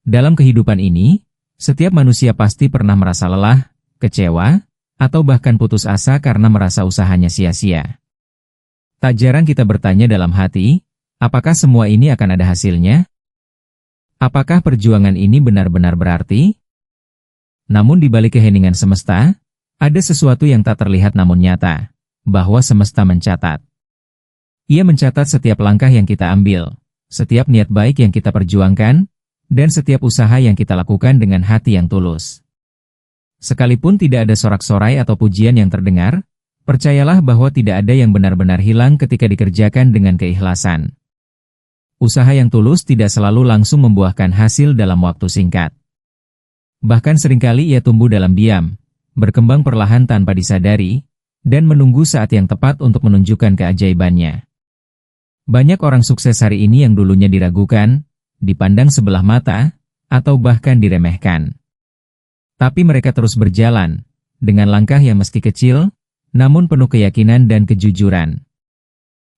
Dalam kehidupan ini, setiap manusia pasti pernah merasa lelah, kecewa, atau bahkan putus asa karena merasa usahanya sia-sia. Tak jarang kita bertanya dalam hati, apakah semua ini akan ada hasilnya? Apakah perjuangan ini benar-benar berarti? Namun di balik keheningan semesta, ada sesuatu yang tak terlihat namun nyata, bahwa semesta mencatat. Ia mencatat setiap langkah yang kita ambil, setiap niat baik yang kita perjuangkan, dan setiap usaha yang kita lakukan dengan hati yang tulus. Sekalipun tidak ada sorak-sorai atau pujian yang terdengar, percayalah bahwa tidak ada yang benar-benar hilang ketika dikerjakan dengan keikhlasan. Usaha yang tulus tidak selalu langsung membuahkan hasil dalam waktu singkat. Bahkan seringkali ia tumbuh dalam diam, berkembang perlahan tanpa disadari, dan menunggu saat yang tepat untuk menunjukkan keajaibannya. Banyak orang sukses hari ini yang dulunya diragukan, dipandang sebelah mata, atau bahkan diremehkan. Tapi mereka terus berjalan, dengan langkah yang meski kecil, namun penuh keyakinan dan kejujuran.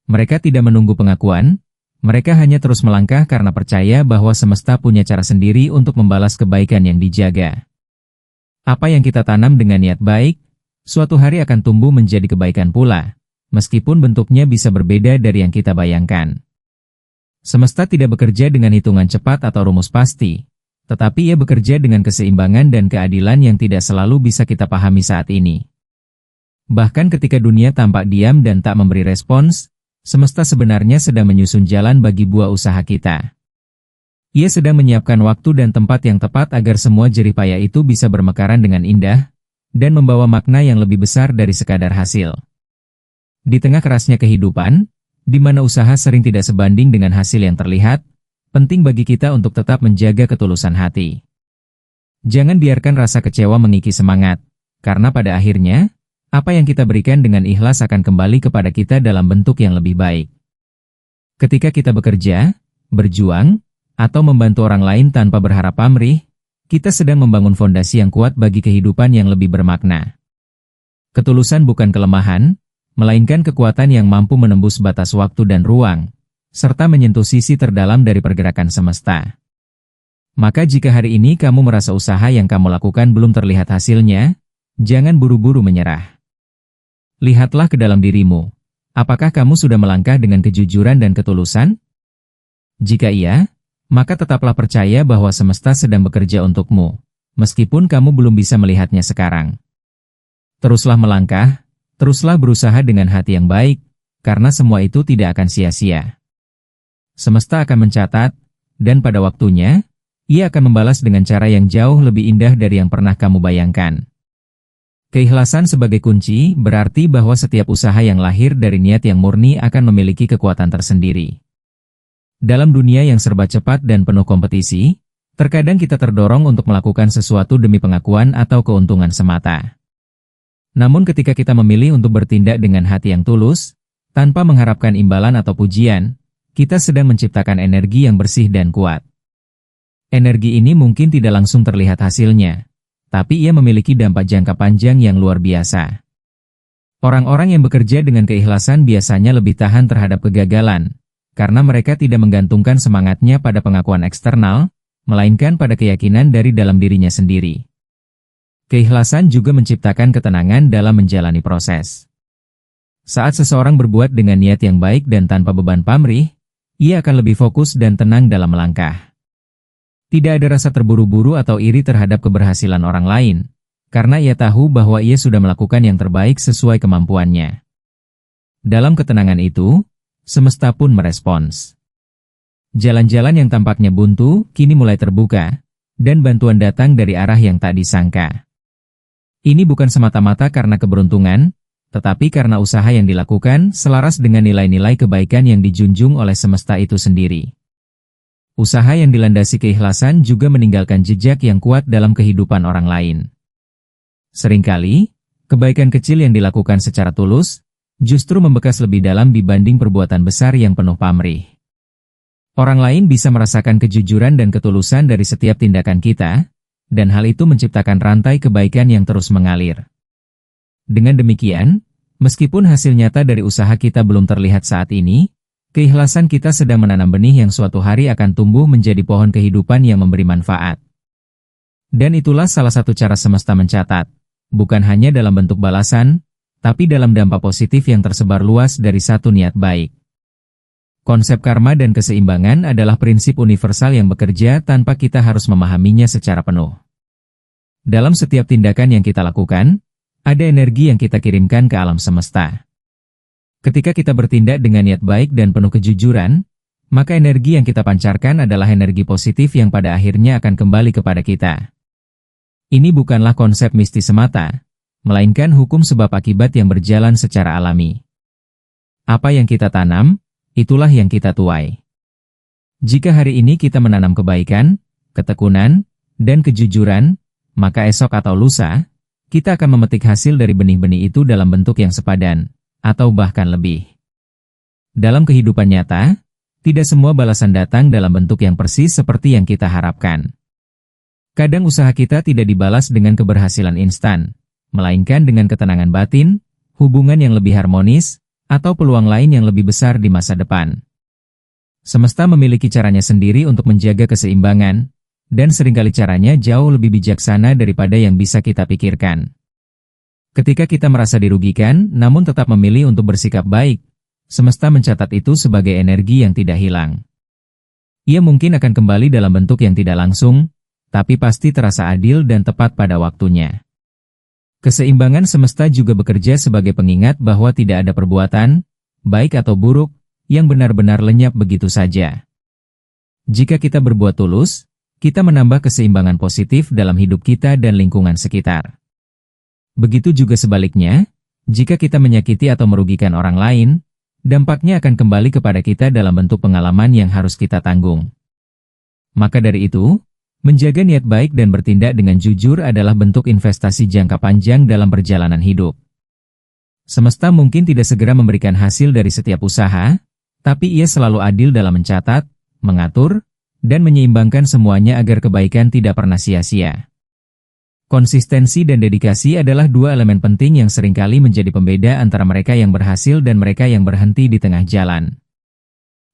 Mereka tidak menunggu pengakuan, mereka hanya terus melangkah karena percaya bahwa semesta punya cara sendiri untuk membalas kebaikan yang dijaga. Apa yang kita tanam dengan niat baik, suatu hari akan tumbuh menjadi kebaikan pula, meskipun bentuknya bisa berbeda dari yang kita bayangkan. Semesta tidak bekerja dengan hitungan cepat atau rumus pasti, tetapi ia bekerja dengan keseimbangan dan keadilan yang tidak selalu bisa kita pahami saat ini. Bahkan ketika dunia tampak diam dan tak memberi respons, semesta sebenarnya sedang menyusun jalan bagi buah usaha kita. Ia sedang menyiapkan waktu dan tempat yang tepat agar semua jerih payah itu bisa bermekaran dengan indah, dan membawa makna yang lebih besar dari sekadar hasil. Di tengah kerasnya kehidupan, di mana usaha sering tidak sebanding dengan hasil yang terlihat, penting bagi kita untuk tetap menjaga ketulusan hati. Jangan biarkan rasa kecewa mengikis semangat, karena pada akhirnya, apa yang kita berikan dengan ikhlas akan kembali kepada kita dalam bentuk yang lebih baik. Ketika kita bekerja, berjuang, atau membantu orang lain tanpa berharap pamrih, kita sedang membangun fondasi yang kuat bagi kehidupan yang lebih bermakna. Ketulusan bukan kelemahan, melainkan kekuatan yang mampu menembus batas waktu dan ruang, serta menyentuh sisi terdalam dari pergerakan semesta. Maka jika hari ini kamu merasa usaha yang kamu lakukan belum terlihat hasilnya, jangan buru-buru menyerah. Lihatlah ke dalam dirimu. Apakah kamu sudah melangkah dengan kejujuran dan ketulusan? Jika iya, maka tetaplah percaya bahwa semesta sedang bekerja untukmu, meskipun kamu belum bisa melihatnya sekarang. Teruslah melangkah, teruslah berusaha dengan hati yang baik, karena semua itu tidak akan sia-sia. Semesta akan mencatat, dan pada waktunya, ia akan membalas dengan cara yang jauh lebih indah dari yang pernah kamu bayangkan. Keikhlasan sebagai kunci berarti bahwa setiap usaha yang lahir dari niat yang murni akan memiliki kekuatan tersendiri. Dalam dunia yang serba cepat dan penuh kompetisi, terkadang kita terdorong untuk melakukan sesuatu demi pengakuan atau keuntungan semata. Namun ketika kita memilih untuk bertindak dengan hati yang tulus, tanpa mengharapkan imbalan atau pujian, kita sedang menciptakan energi yang bersih dan kuat. Energi ini mungkin tidak langsung terlihat hasilnya, tapi ia memiliki dampak jangka panjang yang luar biasa. Orang-orang yang bekerja dengan keikhlasan biasanya lebih tahan terhadap kegagalan, karena mereka tidak menggantungkan semangatnya pada pengakuan eksternal, melainkan pada keyakinan dari dalam dirinya sendiri. Keikhlasan juga menciptakan ketenangan dalam menjalani proses. Saat seseorang berbuat dengan niat yang baik dan tanpa beban pamrih, ia akan lebih fokus dan tenang dalam melangkah. Tidak ada rasa terburu-buru atau iri terhadap keberhasilan orang lain, karena ia tahu bahwa ia sudah melakukan yang terbaik sesuai kemampuannya. Dalam ketenangan itu, semesta pun merespons. Jalan-jalan yang tampaknya buntu, kini mulai terbuka, dan bantuan datang dari arah yang tak disangka. Ini bukan semata-mata karena keberuntungan, tetapi karena usaha yang dilakukan selaras dengan nilai-nilai kebaikan yang dijunjung oleh semesta itu sendiri. Usaha yang dilandasi keikhlasan juga meninggalkan jejak yang kuat dalam kehidupan orang lain. Seringkali, kebaikan kecil yang dilakukan secara tulus, justru membekas lebih dalam dibanding perbuatan besar yang penuh pamrih. Orang lain bisa merasakan kejujuran dan ketulusan dari setiap tindakan kita, dan hal itu menciptakan rantai kebaikan yang terus mengalir. Dengan demikian, meskipun hasil nyata dari usaha kita belum terlihat saat ini, Keikhlasan kita sedang menanam benih yang suatu hari akan tumbuh menjadi pohon kehidupan yang memberi manfaat. Dan itulah salah satu cara semesta mencatat, bukan hanya dalam bentuk balasan, tapi dalam dampak positif yang tersebar luas dari satu niat baik. Konsep karma dan keseimbangan adalah prinsip universal yang bekerja tanpa kita harus memahaminya secara penuh. Dalam setiap tindakan yang kita lakukan, ada energi yang kita kirimkan ke alam semesta. Ketika kita bertindak dengan niat baik dan penuh kejujuran, maka energi yang kita pancarkan adalah energi positif yang pada akhirnya akan kembali kepada kita. Ini bukanlah konsep mistis semata, melainkan hukum sebab akibat yang berjalan secara alami. Apa yang kita tanam, itulah yang kita tuai. Jika hari ini kita menanam kebaikan, ketekunan, dan kejujuran, maka esok atau lusa, kita akan memetik hasil dari benih-benih itu dalam bentuk yang sepadan, atau bahkan lebih. Dalam kehidupan nyata, tidak semua balasan datang dalam bentuk yang persis seperti yang kita harapkan. Kadang usaha kita tidak dibalas dengan keberhasilan instan, melainkan dengan ketenangan batin, hubungan yang lebih harmonis, atau peluang lain yang lebih besar di masa depan. Semesta memiliki caranya sendiri untuk menjaga keseimbangan, dan seringkali caranya jauh lebih bijaksana daripada yang bisa kita pikirkan. Ketika kita merasa dirugikan, namun tetap memilih untuk bersikap baik, semesta mencatat itu sebagai energi yang tidak hilang. Ia mungkin akan kembali dalam bentuk yang tidak langsung, tapi pasti terasa adil dan tepat pada waktunya. Keseimbangan semesta juga bekerja sebagai pengingat bahwa tidak ada perbuatan, baik atau buruk, yang benar-benar lenyap begitu saja. Jika kita berbuat tulus, kita menambah keseimbangan positif dalam hidup kita dan lingkungan sekitar. Begitu juga sebaliknya, jika kita menyakiti atau merugikan orang lain, dampaknya akan kembali kepada kita dalam bentuk pengalaman yang harus kita tanggung. Maka dari itu, menjaga niat baik dan bertindak dengan jujur adalah bentuk investasi jangka panjang dalam perjalanan hidup. Semesta mungkin tidak segera memberikan hasil dari setiap usaha, tapi ia selalu adil dalam mencatat, mengatur, dan menyeimbangkan semuanya agar kebaikan tidak pernah sia-sia. Konsistensi dan dedikasi adalah dua elemen penting yang seringkali menjadi pembeda antara mereka yang berhasil dan mereka yang berhenti di tengah jalan.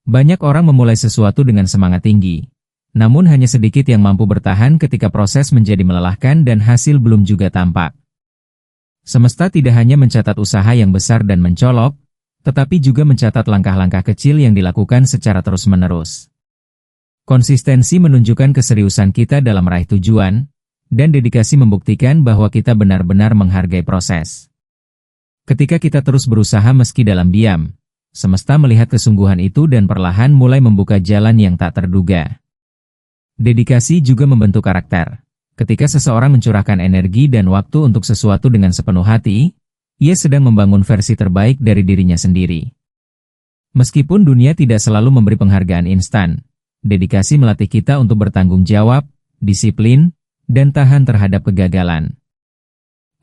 Banyak orang memulai sesuatu dengan semangat tinggi, namun hanya sedikit yang mampu bertahan ketika proses menjadi melelahkan dan hasil belum juga tampak. Semesta tidak hanya mencatat usaha yang besar dan mencolok, tetapi juga mencatat langkah-langkah kecil yang dilakukan secara terus-menerus. Konsistensi menunjukkan keseriusan kita dalam meraih tujuan, dan dedikasi membuktikan bahwa kita benar-benar menghargai proses. Ketika kita terus berusaha meski dalam diam, semesta melihat kesungguhan itu dan perlahan mulai membuka jalan yang tak terduga. Dedikasi juga membentuk karakter. Ketika seseorang mencurahkan energi dan waktu untuk sesuatu dengan sepenuh hati, ia sedang membangun versi terbaik dari dirinya sendiri. Meskipun dunia tidak selalu memberi penghargaan instan, dedikasi melatih kita untuk bertanggung jawab, disiplin, dan tahan terhadap kegagalan.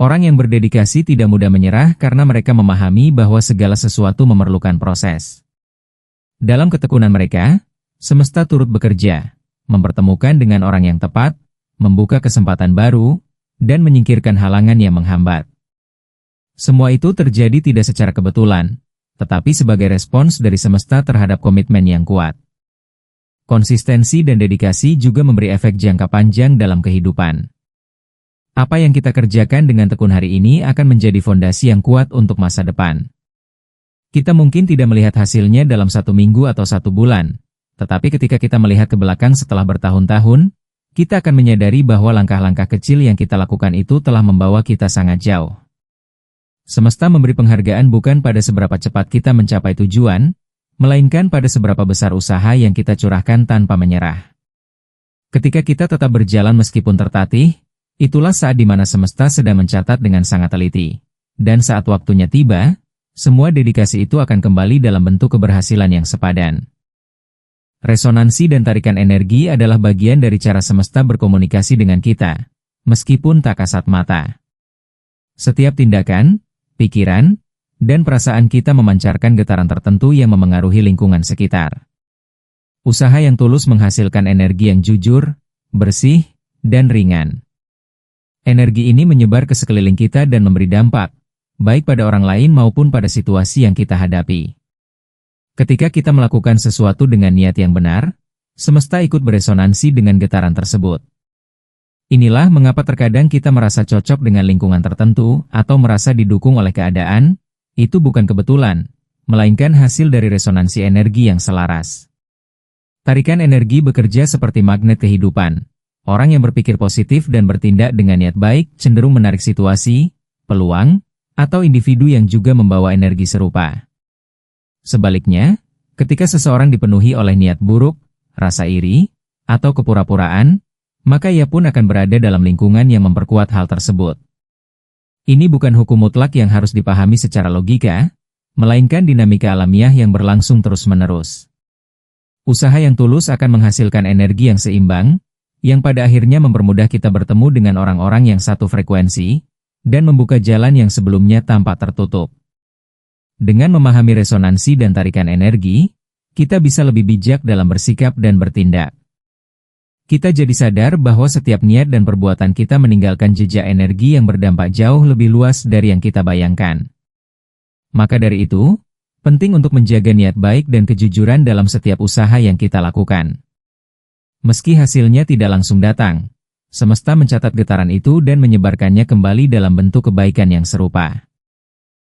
Orang yang berdedikasi tidak mudah menyerah karena mereka memahami bahwa segala sesuatu memerlukan proses. Dalam ketekunan mereka, semesta turut bekerja, mempertemukan dengan orang yang tepat, membuka kesempatan baru, dan menyingkirkan halangan yang menghambat. Semua itu terjadi tidak secara kebetulan, tetapi sebagai respons dari semesta terhadap komitmen yang kuat. Konsistensi dan dedikasi juga memberi efek jangka panjang dalam kehidupan. Apa yang kita kerjakan dengan tekun hari ini akan menjadi fondasi yang kuat untuk masa depan. Kita mungkin tidak melihat hasilnya dalam 1 minggu atau 1 bulan, tetapi ketika kita melihat ke belakang setelah bertahun-tahun, kita akan menyadari bahwa langkah-langkah kecil yang kita lakukan itu telah membawa kita sangat jauh. Semesta memberi penghargaan bukan pada seberapa cepat kita mencapai tujuan, melainkan pada seberapa besar usaha yang kita curahkan tanpa menyerah. Ketika kita tetap berjalan meskipun tertatih, itulah saat di mana semesta sedang mencatat dengan sangat teliti. Dan saat waktunya tiba, semua dedikasi itu akan kembali dalam bentuk keberhasilan yang sepadan. Resonansi dan tarikan energi adalah bagian dari cara semesta berkomunikasi dengan kita, meskipun tak kasat mata. Setiap tindakan, pikiran, dan perasaan kita memancarkan getaran tertentu yang memengaruhi lingkungan sekitar. Usaha yang tulus menghasilkan energi yang jujur, bersih, dan ringan. Energi ini menyebar ke sekeliling kita dan memberi dampak, baik pada orang lain maupun pada situasi yang kita hadapi. Ketika kita melakukan sesuatu dengan niat yang benar, semesta ikut beresonansi dengan getaran tersebut. Inilah mengapa terkadang kita merasa cocok dengan lingkungan tertentu atau merasa didukung oleh keadaan. Itu bukan kebetulan, melainkan hasil dari resonansi energi yang selaras. Tarikan energi bekerja seperti magnet kehidupan. Orang yang berpikir positif dan bertindak dengan niat baik cenderung menarik situasi, peluang, atau individu yang juga membawa energi serupa. Sebaliknya, ketika seseorang dipenuhi oleh niat buruk, rasa iri, atau kepura-puraan, maka ia pun akan berada dalam lingkungan yang memperkuat hal tersebut. Ini bukan hukum mutlak yang harus dipahami secara logika, melainkan dinamika alamiah yang berlangsung terus-menerus. Usaha yang tulus akan menghasilkan energi yang seimbang, yang pada akhirnya mempermudah kita bertemu dengan orang-orang yang satu frekuensi, dan membuka jalan yang sebelumnya tampak tertutup. Dengan memahami resonansi dan tarikan energi, kita bisa lebih bijak dalam bersikap dan bertindak. Kita jadi sadar bahwa setiap niat dan perbuatan kita meninggalkan jejak energi yang berdampak jauh lebih luas dari yang kita bayangkan. Maka dari itu, penting untuk menjaga niat baik dan kejujuran dalam setiap usaha yang kita lakukan. Meski hasilnya tidak langsung datang, semesta mencatat getaran itu dan menyebarkannya kembali dalam bentuk kebaikan yang serupa.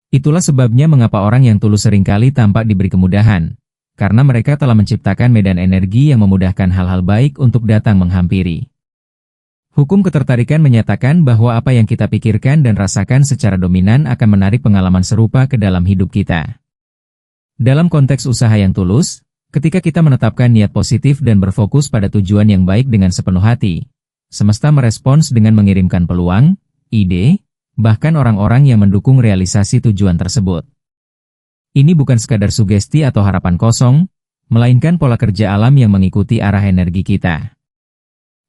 Itulah sebabnya mengapa orang yang tulus seringkali tampak diberi kemudahan, karena mereka telah menciptakan medan energi yang memudahkan hal-hal baik untuk datang menghampiri. Hukum ketertarikan menyatakan bahwa apa yang kita pikirkan dan rasakan secara dominan akan menarik pengalaman serupa ke dalam hidup kita. Dalam konteks usaha yang tulus, ketika kita menetapkan niat positif dan berfokus pada tujuan yang baik dengan sepenuh hati, semesta merespons dengan mengirimkan peluang, ide, bahkan orang-orang yang mendukung realisasi tujuan tersebut. Ini bukan sekadar sugesti atau harapan kosong, melainkan pola kerja alam yang mengikuti arah energi kita.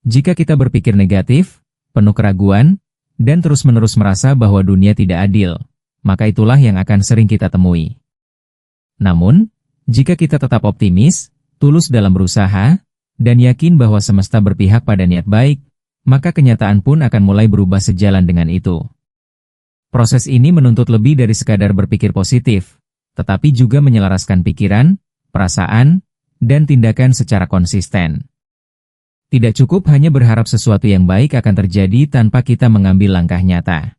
Jika kita berpikir negatif, penuh keraguan, dan terus-menerus merasa bahwa dunia tidak adil, maka itulah yang akan sering kita temui. Namun, jika kita tetap optimis, tulus dalam berusaha, dan yakin bahwa semesta berpihak pada niat baik, maka kenyataan pun akan mulai berubah sejalan dengan itu. Proses ini menuntut lebih dari sekadar berpikir positif, tetapi juga menyelaraskan pikiran, perasaan, dan tindakan secara konsisten. Tidak cukup hanya berharap sesuatu yang baik akan terjadi tanpa kita mengambil langkah nyata.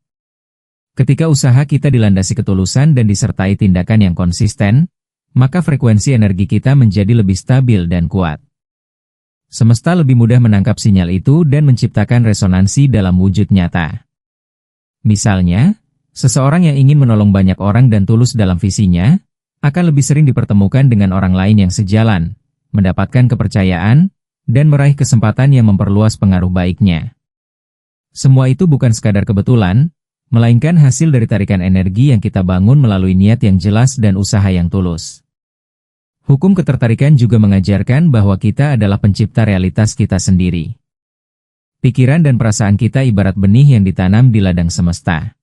Ketika usaha kita dilandasi ketulusan dan disertai tindakan yang konsisten, maka frekuensi energi kita menjadi lebih stabil dan kuat. Semesta lebih mudah menangkap sinyal itu dan menciptakan resonansi dalam wujud nyata. Misalnya, seseorang yang ingin menolong banyak orang dan tulus dalam visinya, akan lebih sering dipertemukan dengan orang lain yang sejalan, mendapatkan kepercayaan, dan meraih kesempatan yang memperluas pengaruh baiknya. Semua itu bukan sekadar kebetulan, melainkan hasil dari tarikan energi yang kita bangun melalui niat yang jelas dan usaha yang tulus. Hukum ketertarikan juga mengajarkan bahwa kita adalah pencipta realitas kita sendiri. Pikiran dan perasaan kita ibarat benih yang ditanam di ladang semesta.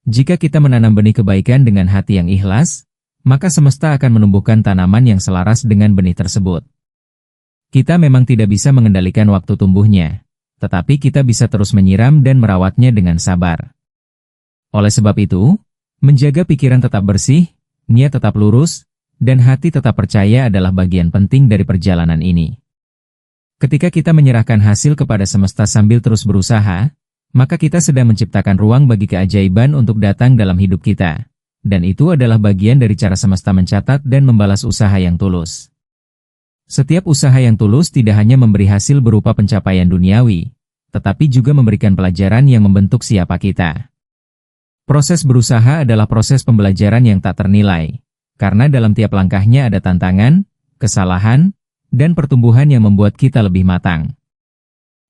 Jika kita menanam benih kebaikan dengan hati yang ikhlas, maka semesta akan menumbuhkan tanaman yang selaras dengan benih tersebut. Kita memang tidak bisa mengendalikan waktu tumbuhnya, tetapi kita bisa terus menyiram dan merawatnya dengan sabar. Oleh sebab itu, menjaga pikiran tetap bersih, niat tetap lurus, dan hati tetap percaya adalah bagian penting dari perjalanan ini. Ketika kita menyerahkan hasil kepada semesta sambil terus berusaha, maka kita sedang menciptakan ruang bagi keajaiban untuk datang dalam hidup kita. Dan itu adalah bagian dari cara semesta mencatat dan membalas usaha yang tulus. Setiap usaha yang tulus tidak hanya memberi hasil berupa pencapaian duniawi, tetapi juga memberikan pelajaran yang membentuk siapa kita. Proses berusaha adalah proses pembelajaran yang tak ternilai, karena dalam tiap langkahnya ada tantangan, kesalahan, dan pertumbuhan yang membuat kita lebih matang.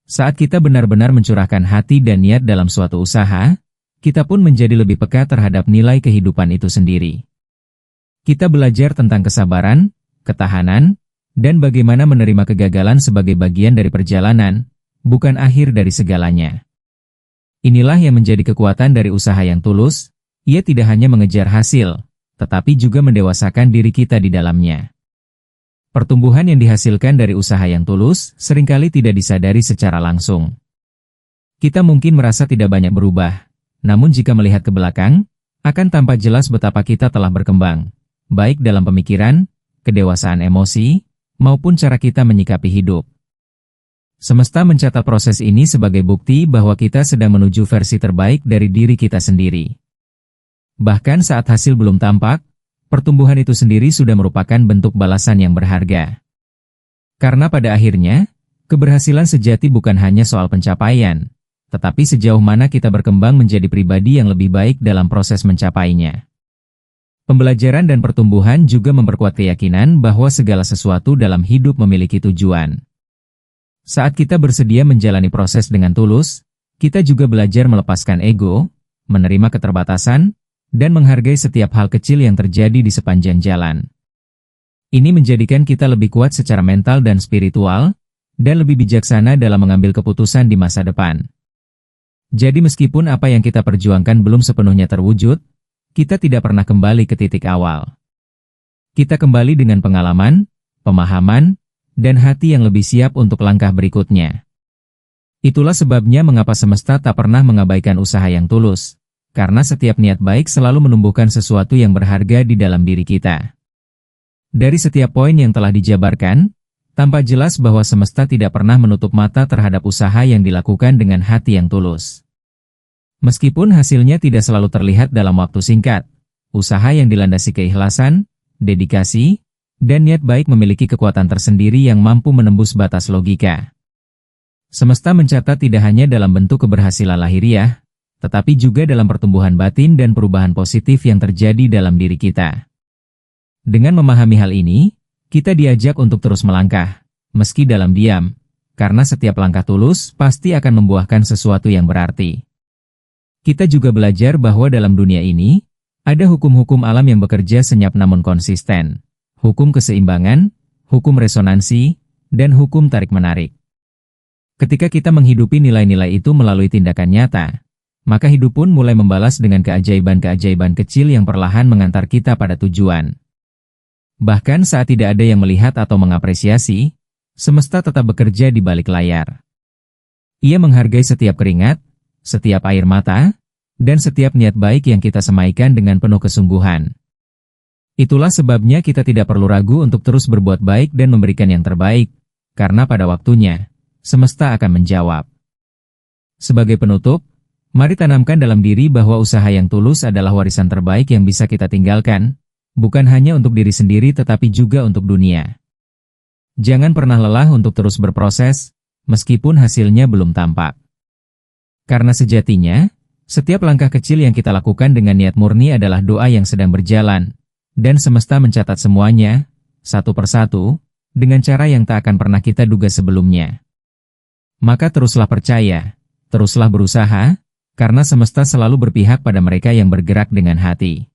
Saat kita benar-benar mencurahkan hati dan niat dalam suatu usaha, kita pun menjadi lebih peka terhadap nilai kehidupan itu sendiri. Kita belajar tentang kesabaran, ketahanan, dan bagaimana menerima kegagalan sebagai bagian dari perjalanan, bukan akhir dari segalanya. Inilah yang menjadi kekuatan dari usaha yang tulus, ia tidak hanya mengejar hasil, tetapi juga mendewasakan diri kita di dalamnya. Pertumbuhan yang dihasilkan dari usaha yang tulus seringkali tidak disadari secara langsung. Kita mungkin merasa tidak banyak berubah, namun jika melihat ke belakang, akan tampak jelas betapa kita telah berkembang, baik dalam pemikiran, kedewasaan emosi, maupun cara kita menyikapi hidup. Semesta mencatat proses ini sebagai bukti bahwa kita sedang menuju versi terbaik dari diri kita sendiri. Bahkan saat hasil belum tampak, pertumbuhan itu sendiri sudah merupakan bentuk balasan yang berharga. Karena pada akhirnya, keberhasilan sejati bukan hanya soal pencapaian, tetapi sejauh mana kita berkembang menjadi pribadi yang lebih baik dalam proses mencapainya. Pembelajaran dan pertumbuhan juga memperkuat keyakinan bahwa segala sesuatu dalam hidup memiliki tujuan. Saat kita bersedia menjalani proses dengan tulus, kita juga belajar melepaskan ego, menerima keterbatasan, dan menghargai setiap hal kecil yang terjadi di sepanjang jalan. Ini menjadikan kita lebih kuat secara mental dan spiritual, dan lebih bijaksana dalam mengambil keputusan di masa depan. Jadi meskipun apa yang kita perjuangkan belum sepenuhnya terwujud, kita tidak pernah kembali ke titik awal. Kita kembali dengan pengalaman, pemahaman, dan hati yang lebih siap untuk langkah berikutnya. Itulah sebabnya mengapa semesta tak pernah mengabaikan usaha yang tulus, karena setiap niat baik selalu menumbuhkan sesuatu yang berharga di dalam diri kita. Dari setiap poin yang telah dijabarkan, tampak jelas bahwa semesta tidak pernah menutup mata terhadap usaha yang dilakukan dengan hati yang tulus. Meskipun hasilnya tidak selalu terlihat dalam waktu singkat, usaha yang dilandasi keikhlasan, dedikasi, dan niat baik memiliki kekuatan tersendiri yang mampu menembus batas logika. Semesta mencatat tidak hanya dalam bentuk keberhasilan lahiriah, tetapi juga dalam pertumbuhan batin dan perubahan positif yang terjadi dalam diri kita. Dengan memahami hal ini, kita diajak untuk terus melangkah, meski dalam diam, karena setiap langkah tulus pasti akan membuahkan sesuatu yang berarti. Kita juga belajar bahwa dalam dunia ini, ada hukum-hukum alam yang bekerja senyap namun konsisten. Hukum keseimbangan, hukum resonansi, dan hukum tarik-menarik. Ketika kita menghidupi nilai-nilai itu melalui tindakan nyata, maka hidup pun mulai membalas dengan keajaiban-keajaiban kecil yang perlahan mengantar kita pada tujuan. Bahkan saat tidak ada yang melihat atau mengapresiasi, semesta tetap bekerja di balik layar. Ia menghargai setiap keringat, setiap air mata, dan setiap niat baik yang kita semaikan dengan penuh kesungguhan. Itulah sebabnya kita tidak perlu ragu untuk terus berbuat baik dan memberikan yang terbaik, karena pada waktunya, semesta akan menjawab. Sebagai penutup, mari tanamkan dalam diri bahwa usaha yang tulus adalah warisan terbaik yang bisa kita tinggalkan, bukan hanya untuk diri sendiri tetapi juga untuk dunia. Jangan pernah lelah untuk terus berproses, meskipun hasilnya belum tampak. Karena sejatinya, setiap langkah kecil yang kita lakukan dengan niat murni adalah doa yang sedang berjalan, dan semesta mencatat semuanya, satu persatu, dengan cara yang tak akan pernah kita duga sebelumnya. Maka teruslah percaya, teruslah berusaha, karena semesta selalu berpihak pada mereka yang bergerak dengan hati.